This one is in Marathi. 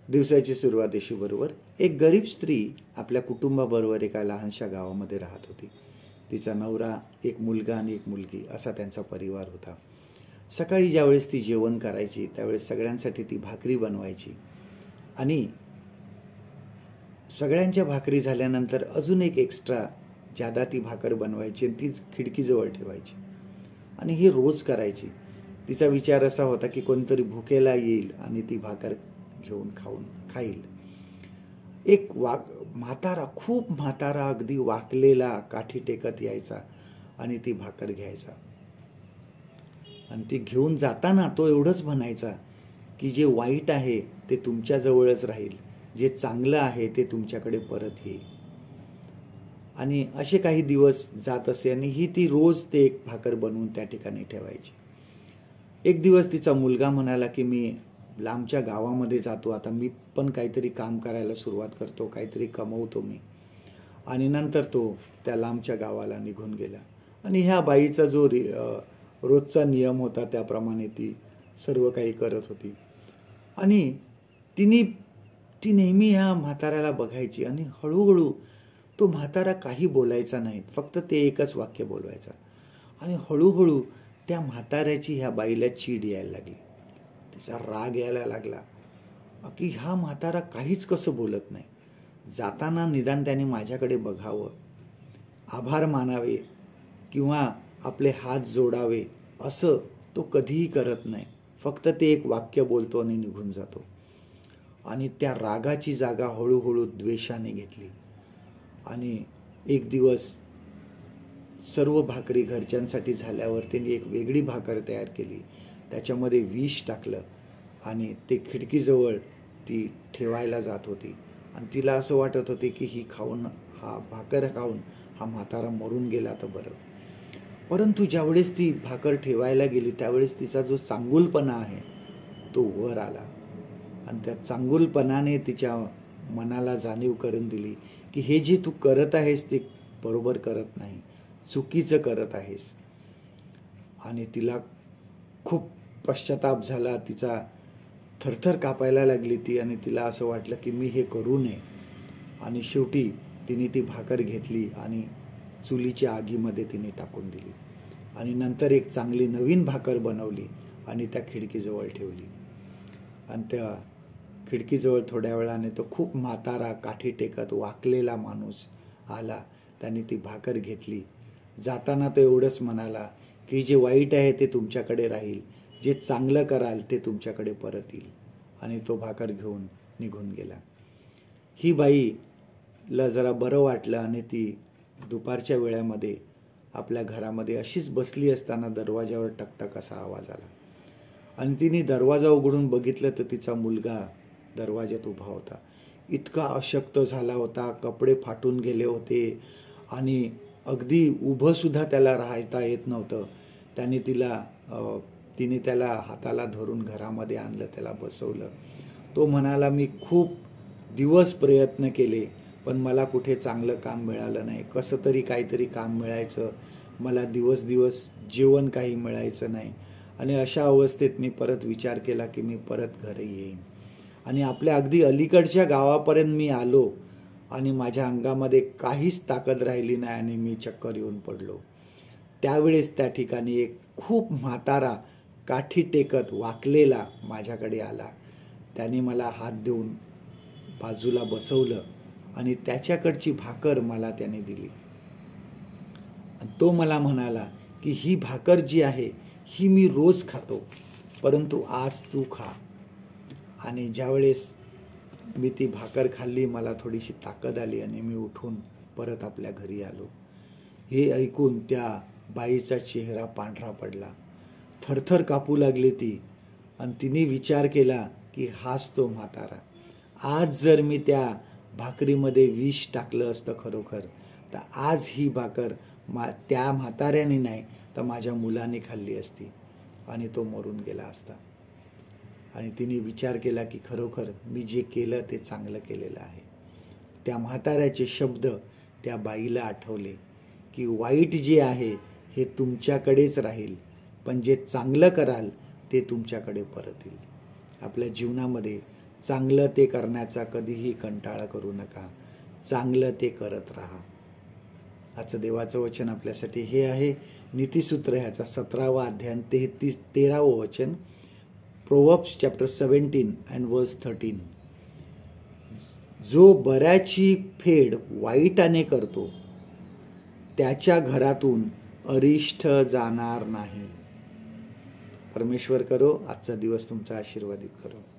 दिवसाची सुरुवात अशी बरोबर एक गरीब स्त्री आपल्या कुटुंबाबरोबर एका लहानशा गावामध्ये राहत होती. तिचा नवरा, एक मुलगा आणि एक मुलगी असा त्यांचा परिवार होता. सकाळी ज्यावेळेस ती जेवण करायची त्यावेळेस सगळ्यांसाठी ती भाकरी बनवायची आणि सगळ्यांच्या भाकरी झाल्यानंतर अजून एक एक्स्ट्रा जादा ती भाकर बनवायची आणि ती खिडकीजवळ ठेवायची आणि ही रोज करायची. तिचा विचार असा होता की कोणतरी भुकेला येईल आणि ती भाकर घेऊन खाईल. एक म्हातारा, खूप म्हातारा, अगदी वाकलेला काठी टेकत यायचा आणि ती भाकर घ्यायचा आणि ती घेऊन जाताना तो एवढंच म्हणायचा की जे वाईट आहे ते तुमच्याजवळच राहील, जे चांगलं आहे ते तुमच्याकडे परत येईल. आणि असे काही दिवस जात असे आणि ती रोज ते एक भाकर बनवून त्या ठिकाणी ठेवायची. एक दिवस तिचा मुलगा म्हणाला की मी लांबच्या गावामध्ये जातो, आता मी पण काहीतरी काम करायला सुरुवात करतो, काहीतरी कमवतो मी. आणि नंतर तो त्या लांबच्या गावाला निघून गेला. आणि ह्या बाईचा जो रोजचा नियम होता त्याप्रमाणे ती सर्व काही करत होती. आणि ती नेहमी ह्या म्हाताऱ्याला बघायची आणि हळूहळू तो म्हातारा काही बोलायचा नाही, फक्त ते एकच वाक्य बोलवायचा. आणि हळूहळू त्या म्हाताऱ्याची ह्या बाईला चीड यायला लागली, तिचा राग यायला लागला की हा म्हातारा काहीच कसं बोलत नाही. जाताना निदान त्याने माझ्याकडे बघावं, आभार मानावे किंवा आपले हात जोडावे, असं तो कधीही करत नाही. फक्त ते एक वाक्य बोलतो आणि निघून जातो. आणि त्या रागाची जागा हळूहळू द्वेषाने घेतली. आणि एक दिवस सर्व भाकरी घरच्यांसाठी झाल्यावर त्यांनी एक वेगळी भाकर तयार केली, त्याच्यामध्ये विष टाकलं आणि ते खिडकीजवळ ती ठेवायला जात होती. आणि तिला असं वाटत होते की हा भाकर खाऊन हा म्हातारा मरून गेला तर बरं. परंतु ज्यावेळेस ती भाकर ठेवायला गेली त्यावेळेस तिचा जो चांगुलपणा आहे तो वर आला आणि त्या चांगुलपणाने तिच्या मनाला जाणीव करून दिली की हे जे तू करत आहेस ते बरोबर करत नाही, चुकीचं करत आहेस. आणि तिला खूप पश्चाताप झाला, तिचा थरथर कापायला लागली ती आणि तिला असं वाटलं की मी हे करू नये. आणि शेवटी तिने ती भाकर घेतली आणि चुलीच्या आगीमध्ये तिने टाकून दिली आणि नंतर एक चांगली नवीन भाकर बनवली आणि त्या खिडकीजवळ ठेवली. आणि त्या खिडकीजवळ थोड्या वेळाने तो खूप म्हातारा, काठी टेकत वाकलेला माणूस आला. त्याने ती भाकर घेतली. जाताना तो एवढंच म्हणाला की जे वाईट आहे ते तुमच्याकडे राहील, जे चांगलं कराल ते तुमच्याकडे परत येईल. आणि तो भाकर घेऊन निघून गेला. ही बाईला जरा बरं वाटलं आणि ती दुपारच्या वेळामध्ये आपल्या घरामध्ये अशीच बसली असताना दरवाजावर टकटक असा आवाज आला आणि तिने दरवाजा उघडून बघितलं तर तिचा मुलगा दरवाज्यात उभा होता. इतका अशक्त झाला होता, कपडे फाटून गेले होते आणि अगदी उभं सुद्धा त्याला राहता येत नव्हतं. तिने त्याला हाताला धरून घरामध्ये आणलं, त्याला बसवलं. तो म्हणाला मी खूप दिवस प्रयत्न केले पण मला कुठे चांगलं काम मिळालं नाही, कसं तरी काहीतरी काम मिळायचं, मला दिवस जेवण काही मिळायचं नाही. आणि अशा अवस्थेत मी परत विचार केला की मी परत घरी येईन. आणि आपल्या अगदी अलीकडच्या गावापर्यंत मी आलो आणि माझ्या अंगामध्ये काहीच ताकद राहिली नाही आणि मी चक्कर येऊन पडलो. त्यावेळेस त्या ठिकाणी एक खूप म्हातारा, काठी टेकत वाकलेला माझ्याकडे आला. त्याने मला हात देऊन बाजूला बसवलं आणि त्याच्याकडची भाकर मला त्याने दिली. तो मला म्हणाला की ही भाकर जी आहे ही मी रोज खातो, परंतु आज तू खा. आणि ज्यावेळेस मी ती भाकर खाल्ली मला थोडीशी ताकद आली आणि मी उठून परत आपल्या घरी आलो. हे ऐकून त्या बाईचा चेहरा पांढरा पडला, थरथर कापू लागली ती. आणि तिने विचार केला की हाच तो म्हातारा. आज जर मी त्या भाकरीमध्ये विष टाकलं असतं खरोखर तर आज ही भाकर त्या म्हाताऱ्याने नाही तर माझ्या मुलाने खाल्ली असती आणि तो मरून गेला असता. आणि तिने विचार केला की खरोखर मी जे केलं ते चांगलं केलेलं आहे. त्या म्हाताऱ्याचे शब्द त्या बाईला आठवले की वाईट जे आहे हे तुमच्याकडेच राहील, पण जे चांगलं कराल ते तुमच्याकडे परत येईल. आपल्या जीवनामध्ये चांगलं ते करण्याचा कधीही कंटाळा करू नका, चांगलं ते करत राहा. आजचं देवाचं वचन आपल्यासाठी हे आहे. नीतिसूत्र ह्याचा 17वा अध्याय 13वं वचन, प्रोव्हर्ब्स चॅप्टर 17 and verse 13. जो बऱ्याची फेड वाईटाने करतो त्याच्या घरातून अरिष्ट जाणार नाही. परमेश्वर करो आजचा दिवस तुमचा आशीर्वादित करो.